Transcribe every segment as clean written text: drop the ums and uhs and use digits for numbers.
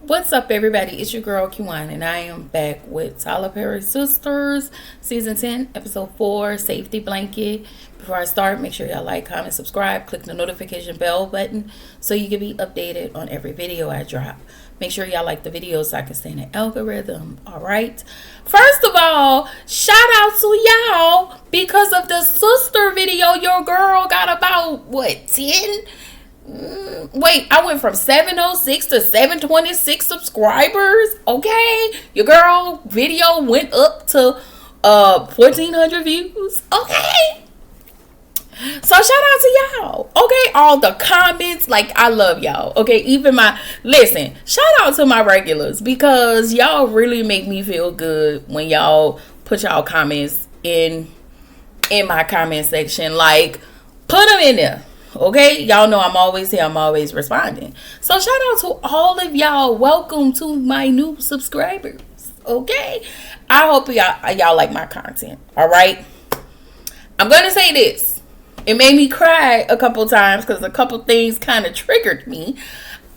What's up, everybody? It's your girl Q1, and I am back with Tyler Perry Sisters, Season 10, Episode 4, Safety Blanket. Before I start, make sure y'all like, comment, subscribe, click the notification bell button so you can be updated on every video I drop. Make sure y'all like the video so I can stay in the algorithm, alright? First of all, shout out to y'all because of the sister video. Your girl got about, 10? Wait, I went from 706 to 726 subscribers. Okay, your girl video went up to 1400 views. Okay, so shout out to y'all. Okay, all the comments, like, I love y'all. Okay, even listen, shout out to my regulars because y'all really make me feel good when y'all put y'all comments in my comment section. Like, put them in there. Okay, y'all know I'm always here. I'm always responding. So shout out to all of y'all. Welcome to my new subscribers. Okay, I hope y'all like my content. All right, I'm gonna say this. It made me cry a couple times because a couple things kind of triggered me.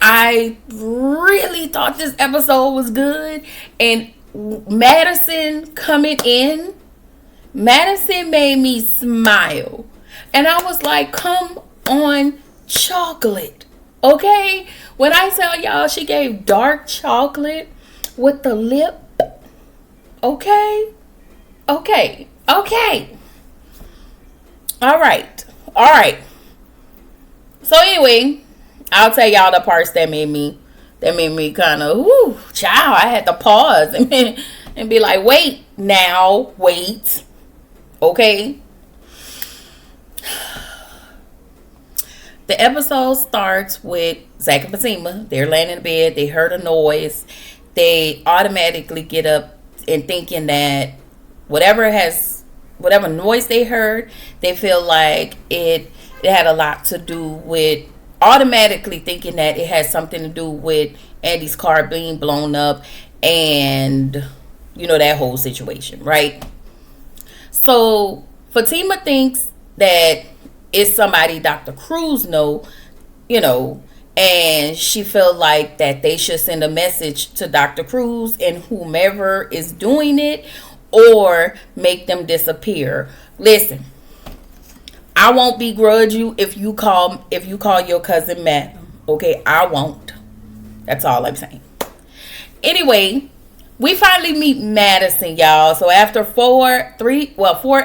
I really thought this episode was good, and Madison coming in, Madison made me smile, and I was like, come on, chocolate. Okay, when I tell y'all she gave dark chocolate with the lip. Okay, all right. So anyway, I'll tell y'all the parts that made me kind of child. I had to pause and be like, wait. Okay. The episode starts with Zach and Fatima. They're laying in bed. They heard a noise. They automatically get up and thinking that whatever noise they heard, they feel like it had a lot to do with, automatically thinking that it has something to do with Andy's car being blown up and, that whole situation, right? So Fatima thinks that it's somebody Dr. Cruz know, and she felt like that they should send a message to Dr. Cruz and whomever is doing it, or make them disappear. Listen, I won't begrudge you if you call your cousin Madam. Okay, I won't. That's all I'm saying. Anyway, we finally meet Madison, y'all. So after four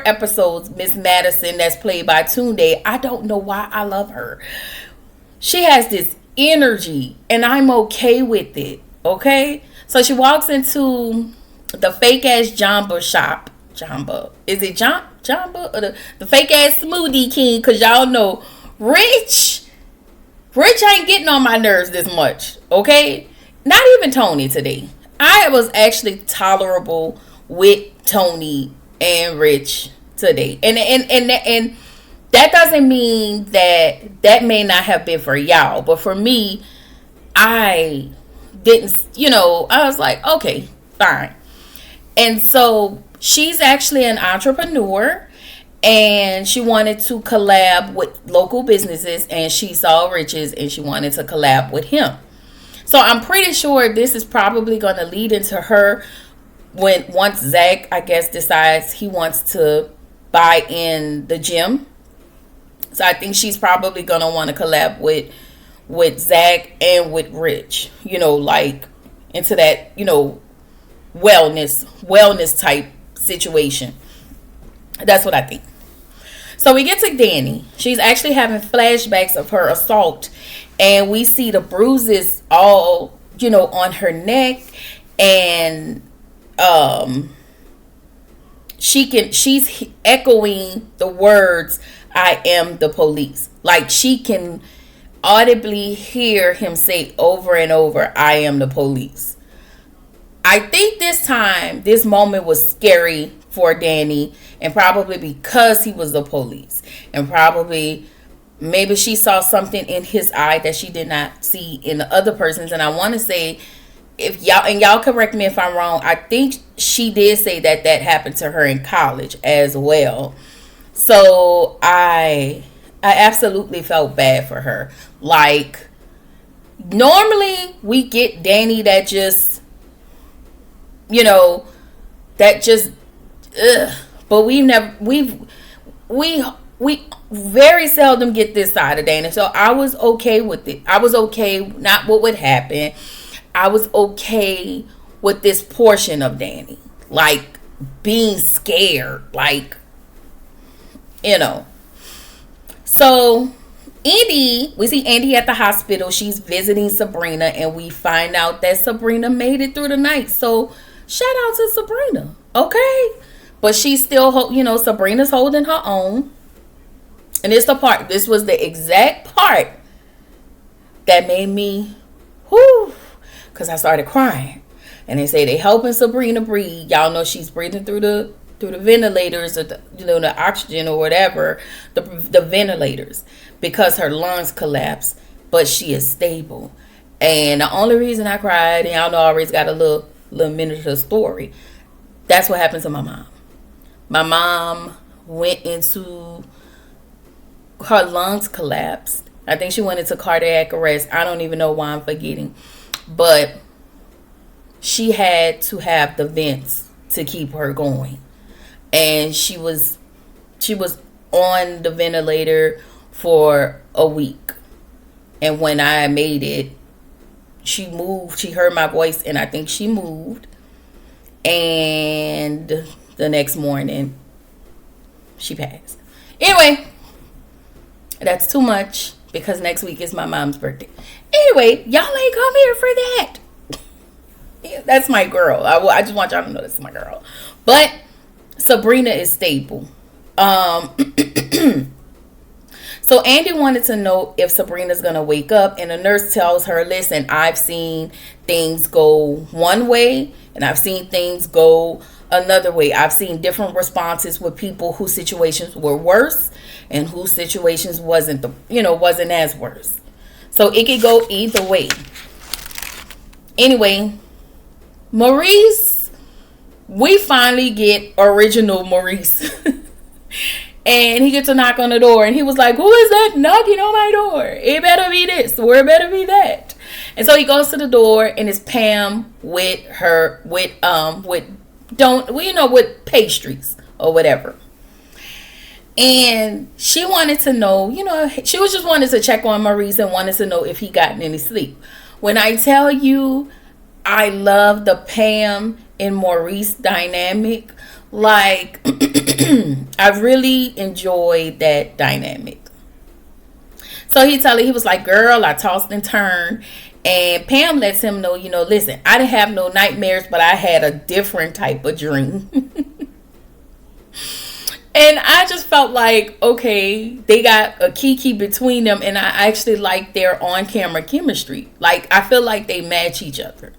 episodes, Miss Madison, that's played by Tunde, I don't know why I love her. She has this energy, and I'm okay with it. Okay? So she walks into the fake ass Jamba shop. Jamba. Is it Jamba? Or the fake ass Smoothie King? Because y'all know Rich ain't getting on my nerves this much. Okay? Not even Tony today. I was actually tolerable with Tony and Rich today. And that doesn't mean that may not have been for y'all. But for me, I didn't, I was like, okay, fine. And so she's actually an entrepreneur, and she wanted to collab with local businesses, and she saw Rich's and she wanted to collab with him. So I'm pretty sure this is probably going to lead into her once Zach, I guess, decides he wants to buy in the gym. So I think she's probably going to want to collab with Zach and with Rich, like into that, wellness type situation. That's what I think. So we get to Danny. She's actually having flashbacks of her assault, and we see the bruises all, on her neck, and she's echoing the words, "I am the police." Like, she can audibly hear him say over and over, "I am the police." I think this moment was scary for Danny, and probably because he was the police, and probably maybe she saw something in his eye that she did not see in the other person's. And I want to say, if y'all correct me if I'm wrong, I think she did say that happened to her in college as well. So I absolutely felt bad for her. Like, Normally we get Danny that just, that just, ugh. But we very seldom get this side of Danny. So I was okay with it. I was okay, not what would happen. I was okay with this portion of Danny. Like, being scared. Like, So, we see Andy at the hospital. She's visiting Sabrina, and we find out that Sabrina made it through the night. So, shout out to Sabrina. Okay? But she's still, Sabrina's holding her own. And this was the exact part that made me, because I started crying. And they say they helping Sabrina breathe. Y'all know she's breathing through the ventilators, or the oxygen or whatever, the ventilators, because her lungs collapsed, but she is stable. And the only reason I cried, and y'all know I always got a little minute of the story, that's what happened to my mom. My mom went into, her lungs collapsed. I think she went into cardiac arrest. I don't even know why I'm forgetting. But she had to have the vents to keep her going. And she was on the ventilator for a week. And when I made it, she moved. She heard my voice, and I think she moved. And the next morning, she passed. Anyway, that's too much, because next week is my mom's birthday. Anyway, y'all ain't come here for that. That's my girl. I just want y'all to know this is my girl. But Sabrina is stable. So Andy wanted to know if Sabrina's going to wake up. And the nurse tells her, listen, I've seen things go one way, and I've seen things go another way. I've seen different responses with people whose situations were worse and whose situations wasn't as worse. So it could go either way. Anyway, Maurice, we finally get original Maurice. And he gets a knock on the door, and he was like, who is that knocking on my door? It better be this, or it better be that. And so he goes to the door, and it's Pam with pastries or whatever. And she wanted to know, she was just wanted to check on Maurice and wanted to know if he gotten any sleep. When I tell you, I love the Pam and Maurice dynamic. Like, I really enjoyed that dynamic. So he was like, girl, I tossed and turned. And Pam lets him know, listen, I didn't have no nightmares, but I had a different type of dream. And I just felt like, okay, they got a kiki between them. And I actually like their on-camera chemistry. Like, I feel like they match each other.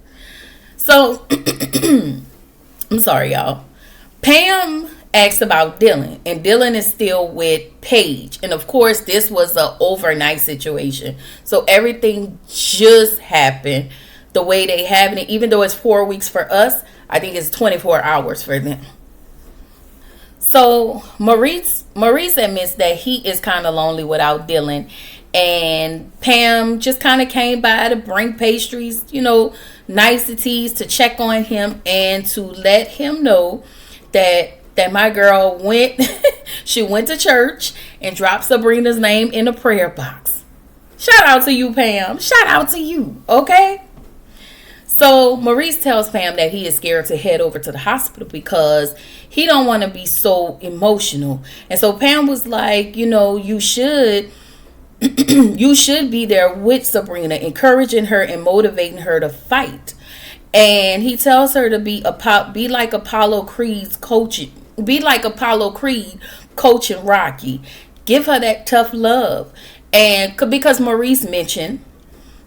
So, I'm sorry, y'all. Pam asked about Dylan, and Dylan is still with Paige. And of course, this was an overnight situation. So everything just happened the way they have it. Even though it's 4 weeks for us, I think it's 24 hours for them. So Maurice admits that he is kind of lonely without Dylan. And Pam just kind of came by to bring pastries, niceties, to check on him and to let him know that my girl went to church and dropped Sabrina's name in a prayer box. Shout out to you, Pam. Shout out to you. Okay? So Maurice tells Pam that he is scared to head over to the hospital because he don't want to be so emotional. And so Pam was like, you should be there with Sabrina, encouraging her and motivating her to fight. And he tells her to be like Apollo Creed coaching Rocky. Give her that tough love. And because Maurice mentioned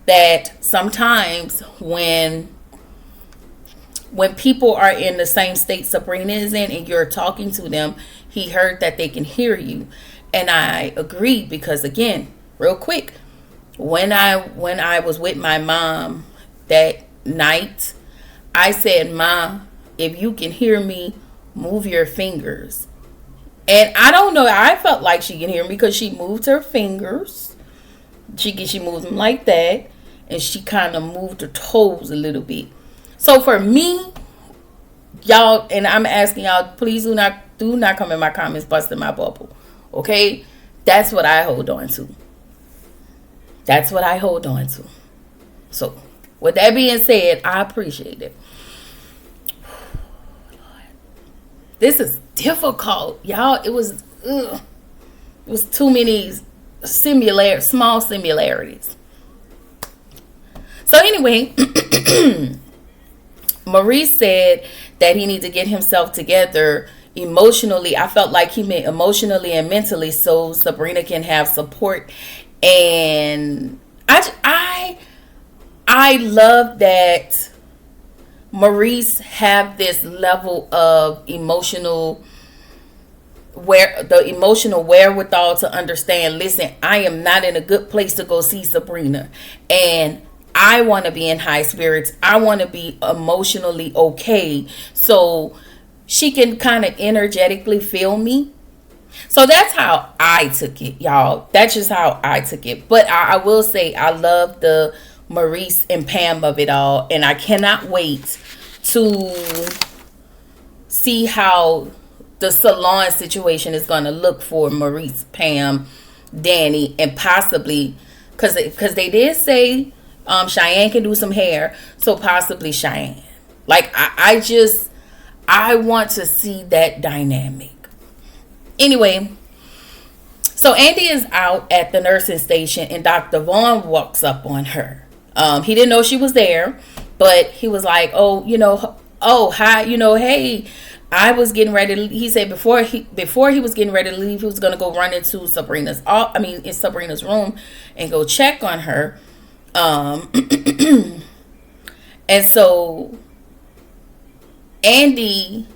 that sometimes when people are in the same state Sabrina is in and you're talking to them, he heard that they can hear you. And I agreed because, again, real quick, when I was with my mom that night, I said, Ma, if you can hear me, move your fingers. And I don't know, I felt like she can hear me because she moved her fingers. She moved them like that. and she kind of moved her toes a little bit. So for me, y'all, and I'm asking y'all, please do not come in my comments busting my bubble. Okay? That's what I hold on to. That's what I hold on to. So, with that being said, I appreciate it. This is difficult, y'all. It was too many small similarities. So anyway, Maurice said that he needs to get himself together emotionally. I felt like he meant emotionally and mentally, so Sabrina can have support. And I love that Maurice have this level of emotional wherewithal to understand, listen, I am not in a good place to go see Sabrina, and I want to be in high spirits. I want to be emotionally okay, so she can kind of energetically feel me. So that's how I took it, y'all. That's just how I took it. But I will say I love the Maurice and Pam of it all, and I cannot wait to see how the salon situation is going to look for Maurice, Pam, Danny, and possibly, because they did say Cheyenne can do some hair, so possibly Cheyenne. Like, I want to see that dynamic. Anyway, so Andy is out at the nursing station, and Dr. Vaughn walks up on her. He didn't know she was there, but he was like, hi, hey, I was getting ready. He said before he was getting ready to leave, he was going to go run into Sabrina's room and go check on her. And so Andy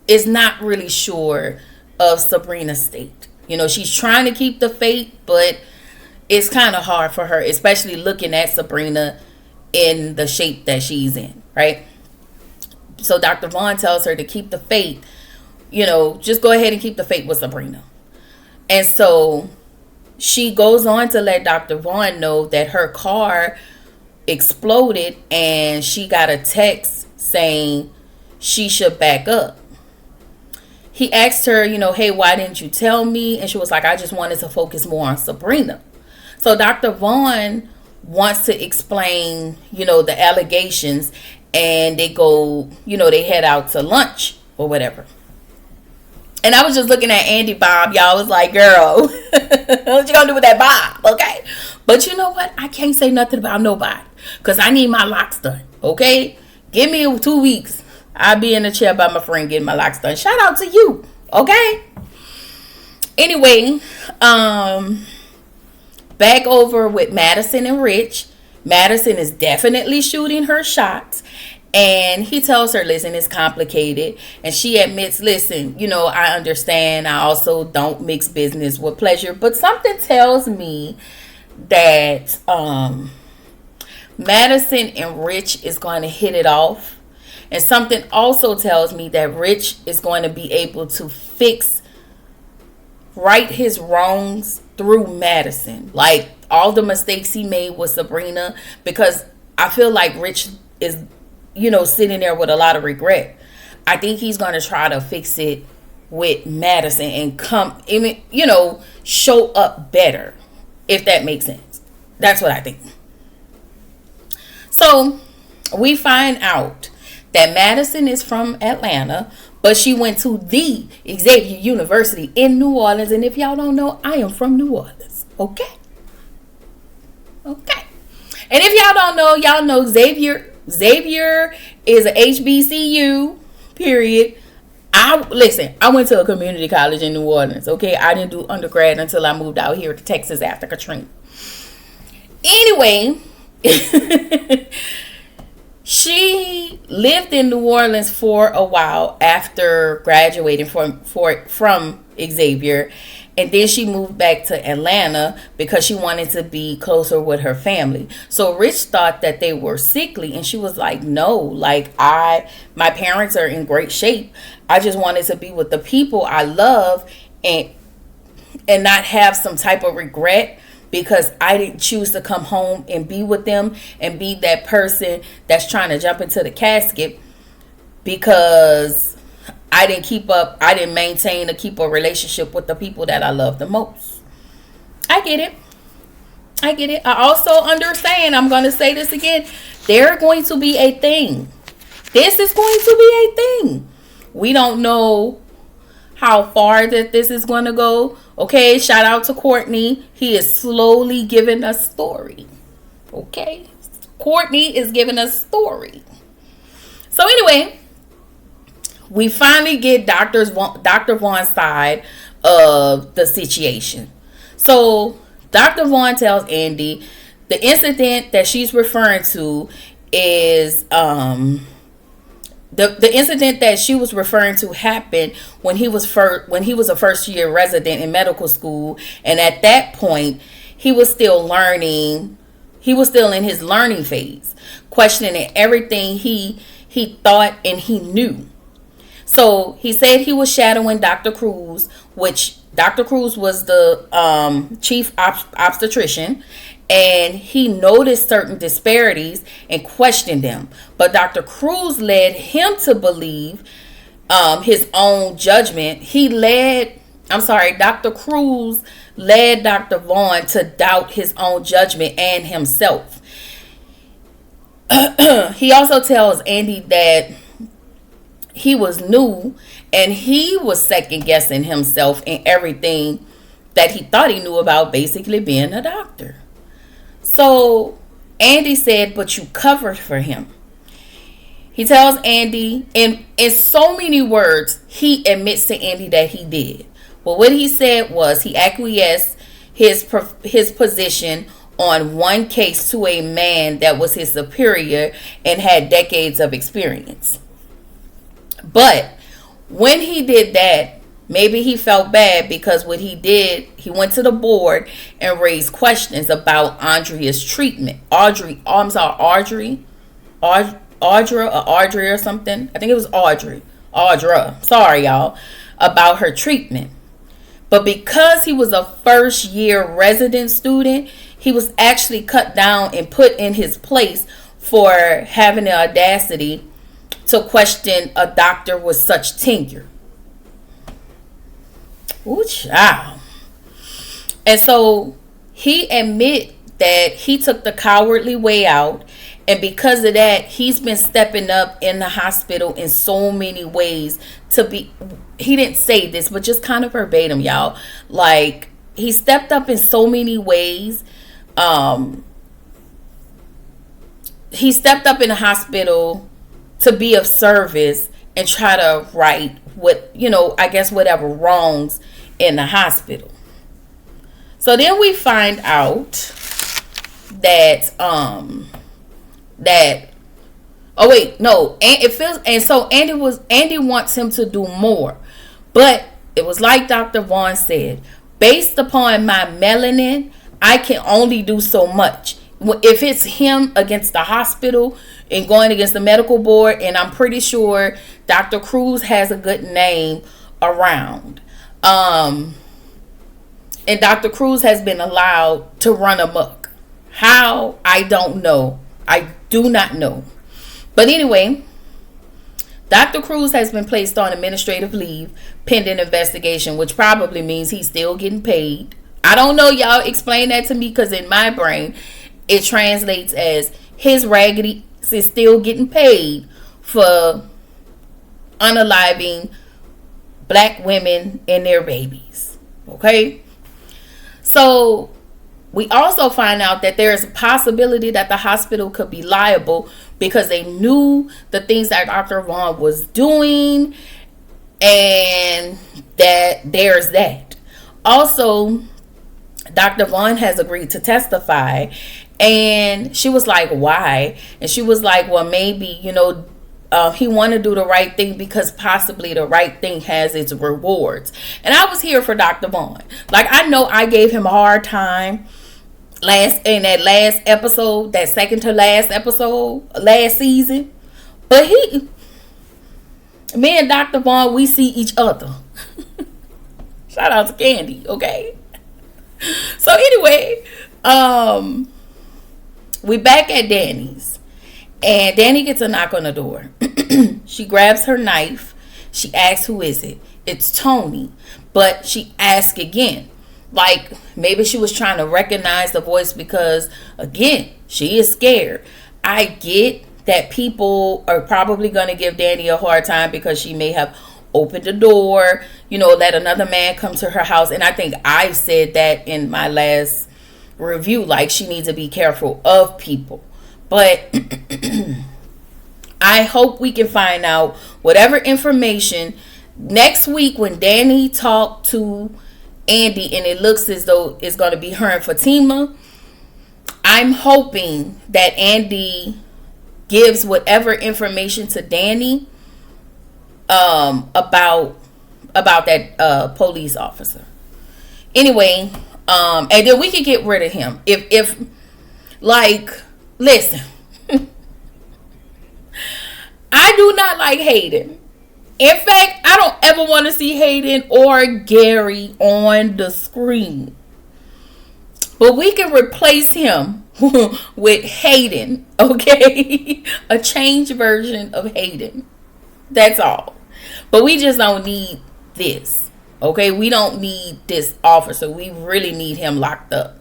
is not really sure of Sabrina's state. She's trying to keep the faith, but it's kind of hard for her, especially looking at Sabrina in the shape that she's in, right? So Dr. Vaughn tells her to keep the faith, just go ahead and keep the faith with Sabrina. And so she goes on to let Dr. Vaughn know that her car exploded and she got a text saying she should back up. He asked her, hey, why didn't you tell me? And she was like, I just wanted to focus more on Sabrina. So Dr. Vaughn wants to explain, the allegations, and they go, they head out to lunch or whatever. And I was just looking at Andy Bob. Y'all was like, girl, what you gonna do with that Bob? Okay. But you know what? I can't say nothing about nobody, because I need my locks done. Okay. Give me 2 weeks. I'll be in the chair by my friend getting my locks done. Shout out to you. Okay. Anyway, back over with Madison and Rich. Madison is definitely shooting her shots. And he tells her, listen, it's complicated. And she admits, listen, I understand. I also don't mix business with pleasure. But something tells me that Madison and Rich is going to hit it off. And something also tells me that Rich is going to be able to right his wrongs through Madison. Like all the mistakes he made with Sabrina. Because I feel like Rich is, sitting there with a lot of regret. I think he's going to try to fix it with Madison and show up better. If that makes sense. That's what I think. So we find out that Madison is from Atlanta, but she went to the Xavier University in New Orleans. And if y'all don't know, I am from New Orleans. Okay. And if y'all don't know, y'all know Xavier is a HBCU, period. I went to a community college in New Orleans. Okay. I didn't do undergrad until I moved out here to Texas after Katrina. Anyway, she lived in New Orleans for a while after graduating from Xavier, and then she moved back to Atlanta because she wanted to be closer with her family. So Rich thought that they were sickly, and she was like, no, like my parents are in great shape. I just wanted to be with the people I love and not have some type of regret because I didn't choose to come home and be with them and be that person that's trying to jump into the casket, because I didn't maintain or keep a relationship with the people that I love the most. I get it. I also understand, I'm going to say this again, they're going to be a thing. This is going to be a thing. We don't know how far that this is going to go. Okay, shout out to Courtney. He is slowly giving us story. Okay, Courtney is giving us story. So anyway, we finally get Dr. Vaughn's side of the situation. So Dr. Vaughn tells Andy the incident that she's referring to is the incident that she was referring to happened when he was a first year resident in medical school, and at that point he was still learning. He was still in his learning phase, questioning everything he thought and he knew. So he said he was shadowing Dr. Cruz, which Dr. Cruz was the chief obstetrician, and he noticed certain disparities and questioned them. But Dr. Cruz led him to believe his own judgment. Dr. Cruz led Dr. Vaughn to doubt his own judgment and himself. He also tells Andy that he was new and he was second guessing himself in everything that he thought he knew about basically being a doctor. So Andy said, but you covered for him. He tells Andy, in so many words, he admits to Andy that he did. Well, what he said was he acquiesced his position on one case to a man that was his superior and had decades of experience. But when he did that, maybe he felt bad because what he did, he went to the board and raised questions about Andrea's treatment. Audrey or something. I think it was Audra. Sorry, y'all. About her treatment. But because he was a first year resident student, he was actually cut down and put in his place for having the audacity to question a doctor with such tenure. Ooh, child. And so he admit that he took the cowardly way out, and because of that, he's been stepping up in the hospital in so many ways to be. He didn't say this, but just kind of verbatim, y'all. Like, he stepped up in so many ways. He stepped up in the hospital to be of service and try to right whatever wrongs in the hospital. So then we find out that Andy wants him to do more, but it was like Dr. Vaughn said, based upon my melanin, I can only do so much. If it's him against the hospital and going against the medical board, and I'm pretty sure Dr. Cruz has a good name around. And Dr. Cruz has been allowed to run amok. How? I don't know. I do not know. But anyway, Dr. Cruz has been placed on administrative leave pending investigation, which probably means he's still getting paid. I don't know, y'all. Explain that to me, because in my brain, it translates as his raggedy is still getting paid for unaliving black women and their babies. Okay? So we also find out that there is a possibility that the hospital could be liable because they knew the things that Dr. Vaughn was doing, and that there's that. Also, Dr. Vaughn has agreed to testify, and she was like, why? And she was like, well, maybe, he want to do the right thing because possibly the right thing has its rewards. And I was here for Dr. Vaughn. Like, I know I gave him a hard time in that last episode, that second to last episode, last season. But me and Dr. Vaughn, we see each other. Shout out to Candy, okay? So anyway, um, we back at Danny's, and Danny gets a knock on the door. She grabs her knife. She asks, "Who is it?" It's Tony, but she asks again. Like, maybe she was trying to recognize the voice because, again, she is scared. I get that people are probably going to give Danny a hard time because she may have opened the door, let another man come to her house. And I think I said that in my last review, like, she needs to be careful of people. But I hope we can find out whatever information next week when Danny talked to Andy and it looks as though it's going to be her and Fatima. I'm hoping that Andy gives whatever information to Danny about that police officer. Anyway, and then we can get rid of him. If listen, I do not like Hayden. In fact, I don't ever want to see Hayden or Gary on the screen. But we can replace him with Hayden, okay? A changed version of Hayden. That's all. But we just don't need this, okay? We don't need this officer. We really need him locked up.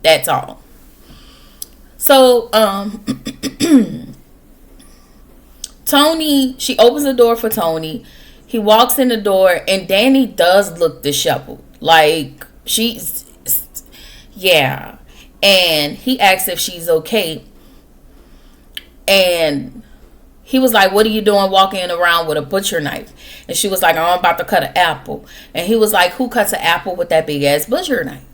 That's all. So, Tony, she opens the door for Tony. He walks in the door, and Danny does look disheveled. Like, yeah. And he asks if she's okay. And he was like, "What are you doing walking around with a butcher knife?" And she was like, "I'm about to cut an apple." And he was like, "Who cuts an apple with that big ass butcher knife?"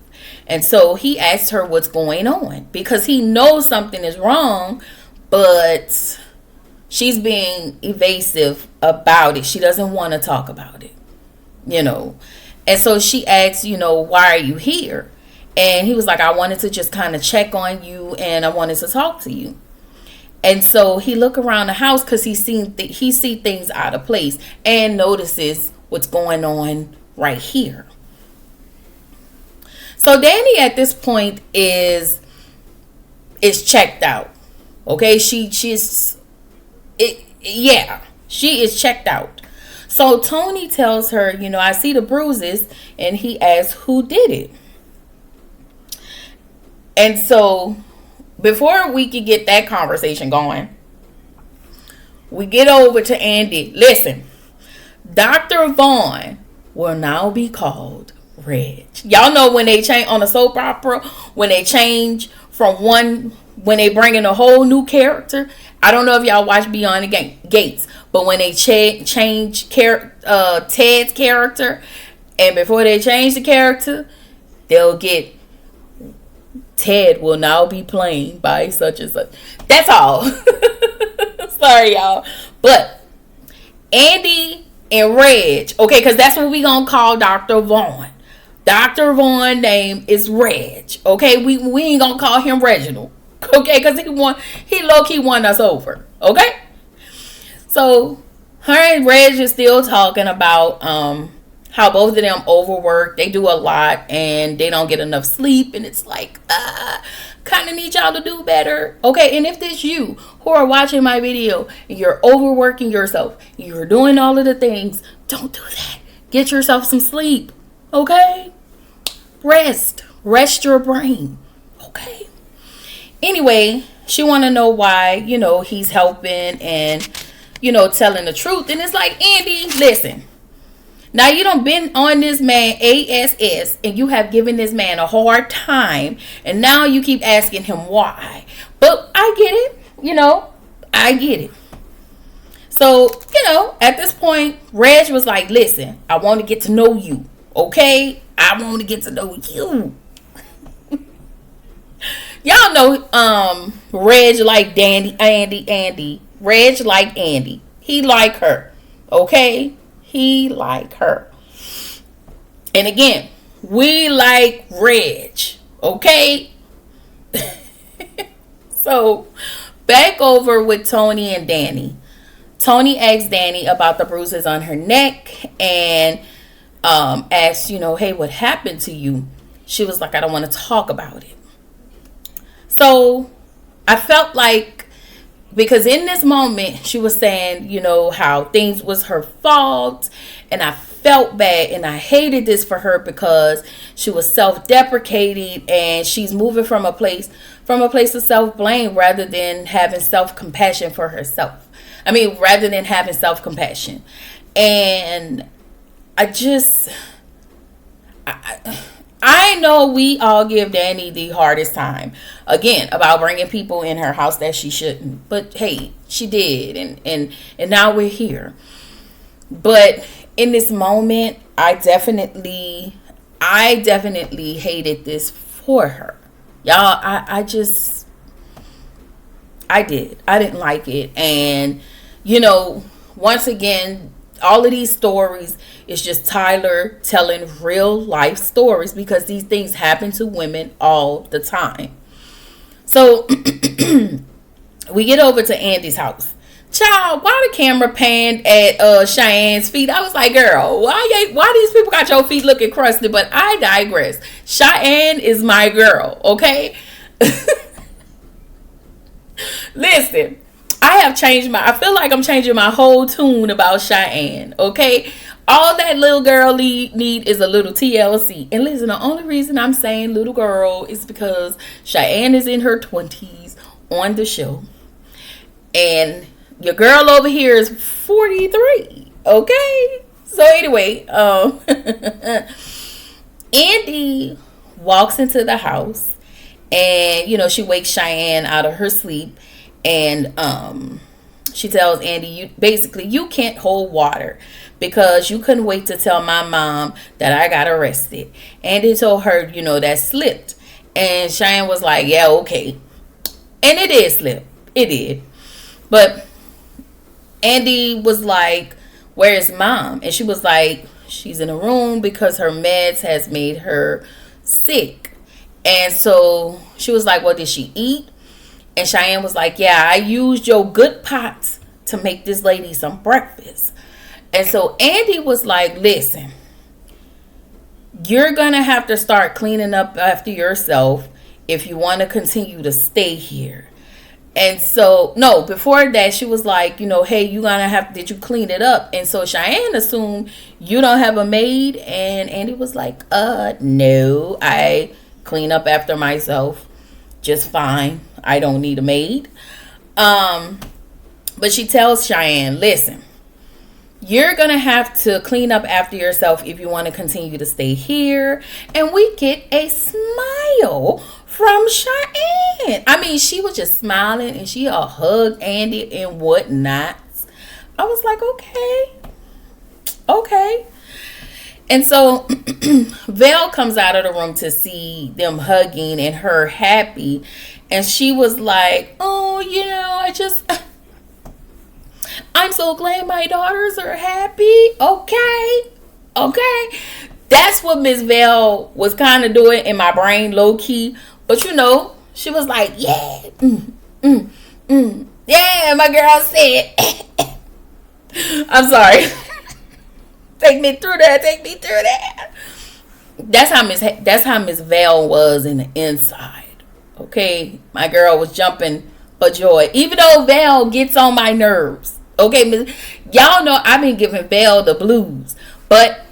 And so he asked her what's going on because he knows something is wrong, but she's being evasive about it. She doesn't want to talk about it, And so she asks, "Why are you here?" And he was like, "I wanted to just kind of check on you and I wanted to talk to you." And so he look around the house because he see things out of place and notices what's going on right here. So Danny at this point is checked out. Okay, she is checked out. So Tony tells her, "I see the bruises," and he asks who did it. And so before we could get that conversation going, we get over to Andy. Listen, Dr. Vaughn will now be called Reg. Y'all know when they change on a soap opera, when they change from when they bring in a whole new character. I don't know if y'all watch Beyond the Gates, but when they change Ted's character, and before they change the character, they'll get Ted will now be played by such and such. That's all. Sorry, y'all. But Andy and Reg, okay, because that's what we gonna call Dr. Vaughn. Dr. Vaughn's name is Reg. Okay, we ain't gonna call him Reginald. Okay, because he low-key won us over. Okay? So her and Reg is still talking about how both of them overwork. They do a lot and they don't get enough sleep, and it's like kind of need y'all to do better. Okay, and if this you who are watching my video and you're overworking yourself, you're doing all of the things, don't do that. Get yourself some sleep. Okay? Rest your brain. Okay? Anyway, she want to know why, he's helping and, telling the truth. And it's like, Andy, listen. Now, you done been on this man ASS and you have given this man a hard time. And now you keep asking him why. But I get it. I get it. So, at this point, Reg was like, listen, I want to get to know you. Okay? I want to get to know you. Y'all know Reg like Andy. Reg like Andy. He like her. Okay? He like her. And again, we like Reg. Okay? So, back over with Tony and Danny. Tony asks Danny about the bruises on her neck and asks, hey, what happened to you? She was like, I don't want to talk about it. So I felt like, because in this moment she was saying, you know, how things was her fault, and I felt bad and I hated this for her because she was self-deprecating and she's moving from a place of self-blame rather than having self-compassion for herself. I mean, rather than having self-compassion. And I know we all give Danny the hardest time, again, about bringing people in her house that she shouldn't. But hey, she did, and now we're here. But in this moment, I definitely hated this for her. Y'all, I didn't like it. And, you know, once again, all of these stories is just Tyler telling real life stories, because these things happen to women all the time. So we get over to Andy's house. Child, why the camera panned at Cheyenne's feet? I was like, girl, why these people got your feet looking crusty? But I digress. Cheyenne is my girl, okay? Listen, I feel like I'm changing my whole tune about Cheyenne, okay? All that little girl need is a little TLC. And listen, the only reason I'm saying little girl is because Cheyenne is in her 20s on the show. And your girl over here is 43, okay? So anyway, Andy walks into the house, and, you know, she wakes Cheyenne out of her sleep, and she tells Andy, you can't hold water because you couldn't wait to tell my mom that I got arrested. Andy told her, you know, that slipped. And Cheyenne was like, yeah, okay. And it did slip. It did. But Andy was like, where's mom? And she was like, she's in a room because her meds has made her sick. And so she was like, well, did she eat? And Cheyenne was like, yeah, I used your good pots to make this lady some breakfast. And so Andy was like, listen, you're going to have to start cleaning up after yourself if you want to continue to stay here. And so, no, before that, she was like, you know, hey, did you clean it up? And so Cheyenne assumed you don't have a maid. And Andy was like, no, I clean up after myself just fine. I don't need a maid. But she tells Cheyenne, listen, you're going to have to clean up after yourself if you want to continue to stay here. And we get a smile from Cheyenne. I mean, she was just smiling, and she hugged Andy and whatnot. I was like, okay. And so Val comes out of the room to see them hugging and her happy. And she was like, oh, you know, I'm so glad my daughters are happy. Okay. That's what Miss Val was kind of doing in my brain, low key. But, you know, she was like, yeah. Yeah, my girl said. I'm sorry. Take me through that. That's how Miss Val was in the inside. Okay, my girl was jumping for joy, even though Val gets on my nerves. Okay, y'all know I've been giving Val the blues, but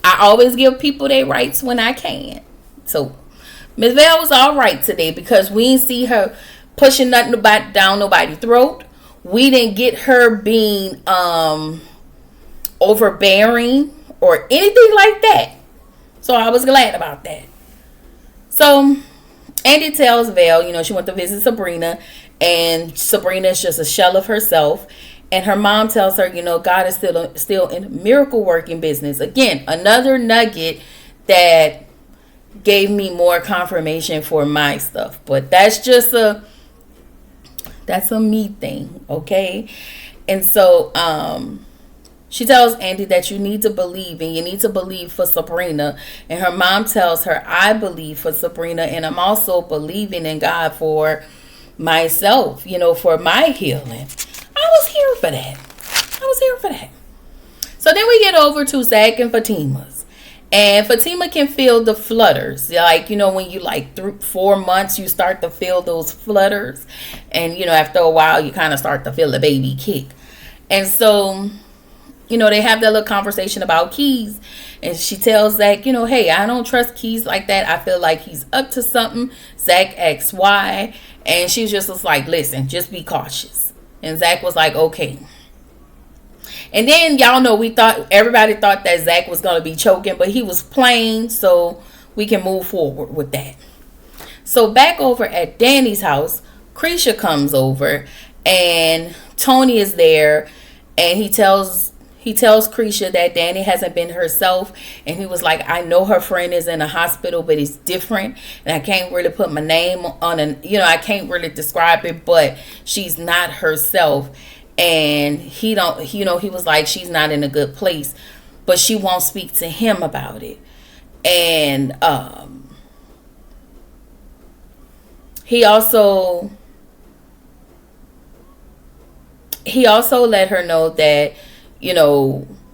I always give people their rights when I can. So Miss Val was all right today because we didn't see her pushing nothing down nobody's throat. We didn't get her being overbearing or anything like that. So I was glad about that. So Andy tells Val, you know, she went to visit Sabrina, and Sabrina is just a shell of herself. And her mom tells her, you know, God is still in miracle working business. Again, another nugget that gave me more confirmation for my stuff. But that's a me thing, okay? And so she tells Andy that you need to believe, and you need to believe for Sabrina. And her mom tells her, I believe for Sabrina, and I'm also believing in God for myself, you know, for my healing. I was here for that. So then we get over to Zach and Fatima's. And Fatima can feel the flutters. Like, when you like 4 months, you start to feel those flutters. And, after a while, you kind of start to feel the baby kick. And so, they have that little conversation about Keys. And she tells Zach, hey, I don't trust Keys like that. I feel like he's up to something. Zach asks why. And she just was like, listen, just be cautious. And Zach was like, okay. And then y'all know everybody thought that Zach was going to be choking, but he was playing, so we can move forward with that. So back over at Danny's house, Cretia comes over and Tony is there, and he tells Cretia that Danny hasn't been herself, and he was like, I know her friend is in a hospital, but it's different, and I can't really put my name on I can't really describe it, but she's not herself. And he was like, she's not in a good place, but she won't speak to him about it. And he also let her know that,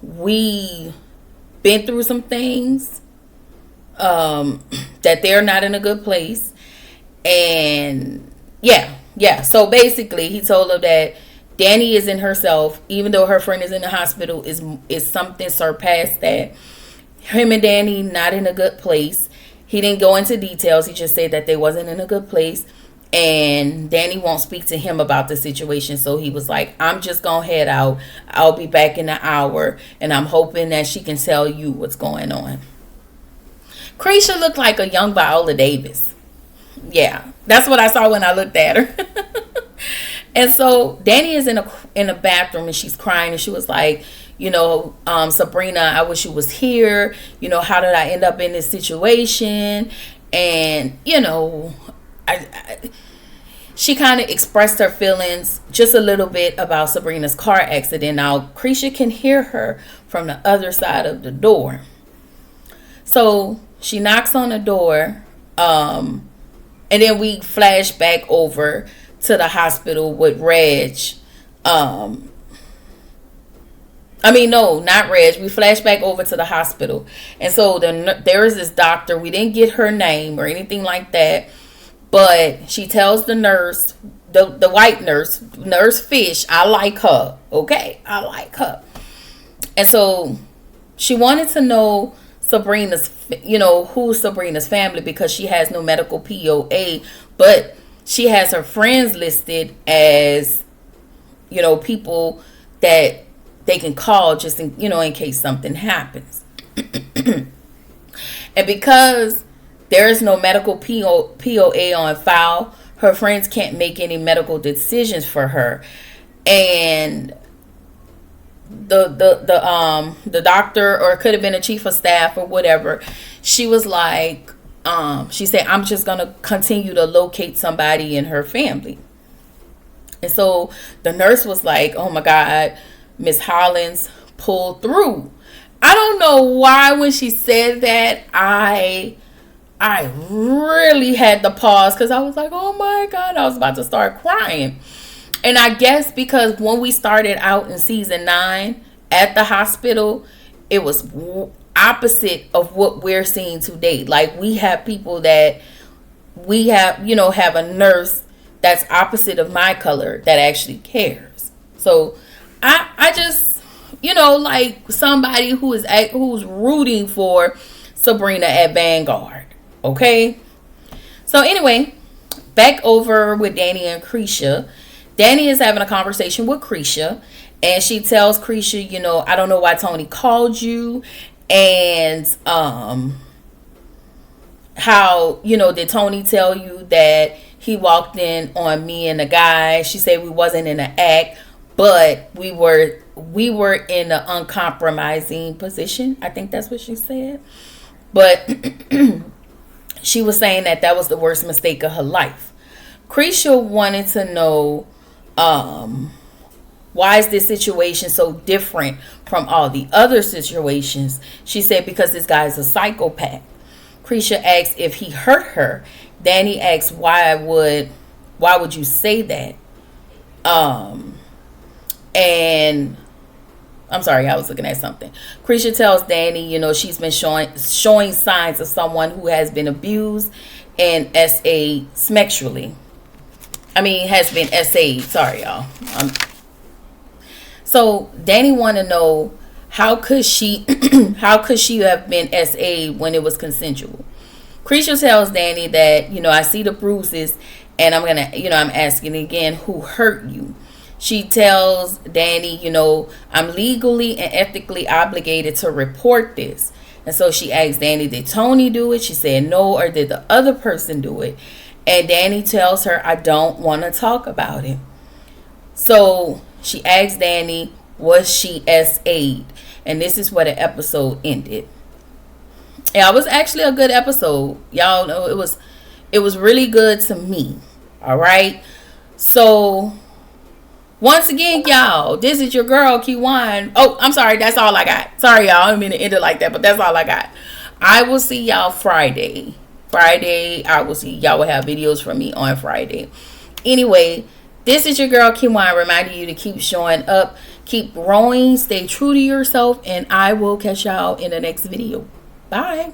we been through some things, that they're not in a good place. And yeah. So basically he told her that Danny isn't herself, even though her friend is in the hospital, is something surpassed that. Him and Danny not in a good place. He didn't go into details. He just said that they wasn't in a good place, and Danny won't speak to him about the situation. So he was like, I'm just gonna head out. I'll be back in an hour, and I'm hoping that she can tell you what's going on. Cretia looked like a young Viola Davis. Yeah, that's what I saw when I looked at her. And so Danny is in a bathroom, and she's crying, and she was like, Sabrina, I wish you was here. How did I end up in this situation? And, she kind of expressed her feelings just a little bit about Sabrina's car accident. Now, Cretia can hear her from the other side of the door. So she knocks on the door, and then we flash back over to the hospital with Reg. No, not Reg. We flash back over to the hospital. And so there is this doctor. We didn't get her name or anything like that. But she tells the nurse, the white nurse, Nurse Fish, I like her. Okay, I like her. And so she wanted to know Sabrina's, who's Sabrina's family, because she has no medical POA. But she has her friends listed as, people that they can call just in case something happens. And because there is no medical POA on file, her friends can't make any medical decisions for her. And the doctor, or it could have been a chief of staff or whatever, she was like, she said, I'm just going to continue to locate somebody in her family. And so the nurse was like, oh my God, Miss Hollins pulled through. I don't know why when she said that, I really had to pause, because I was like, oh my God, I was about to start crying. And I guess because when we started out in season 9 at the hospital, it was opposite of what we're seeing today. Like, we have people that we have a nurse that's opposite of my color that actually cares. So I just, like somebody who's rooting for Sabrina at Vanguard. Okay. So anyway, back over with Danny and Cretia. Danny is having a conversation with Cretia, and she tells Cretia, I don't know why Tony called you. And how, did Tony tell you that he walked in on me and the guy? She said we wasn't in an act, but we were in an uncompromising position. I think that's what she said. But she was saying that was the worst mistake of her life. Cretia wanted to know, why is this situation so different from all the other situations? She said, because this guy's a psychopath. Cretia asked if he hurt her. Danny asked, why would you say that? And I'm sorry, I was looking at something. Creisha tells Danny, she's been showing signs of someone who has been abused and SA sexually. Has been SA'd. Sorry, y'all. So Danny want to know, how could she have been SA'd when it was consensual? Creisha tells Danny that, I see the bruises, and I'm asking again, who hurt you? She tells Danny, I'm legally and ethically obligated to report this. And so she asks Danny, did Tony do it? She said no. Or did the other person do it? And Danny tells her, I don't want to talk about it. So she asks Danny, was she SA'd? And this is where the episode ended. Yeah, it was actually a good episode. Y'all know it was really good to me. All right. So once again, y'all, this is your girl, Kiwan. Oh, I'm sorry. That's all I got. Sorry, y'all. I didn't mean to end it like that, but that's all I got. I will see y'all Friday. I will see y'all will have videos from me on Friday. Anyway, this is your girl, Kiwan, reminding you to keep showing up, keep growing, stay true to yourself, and I will catch y'all in the next video. Bye.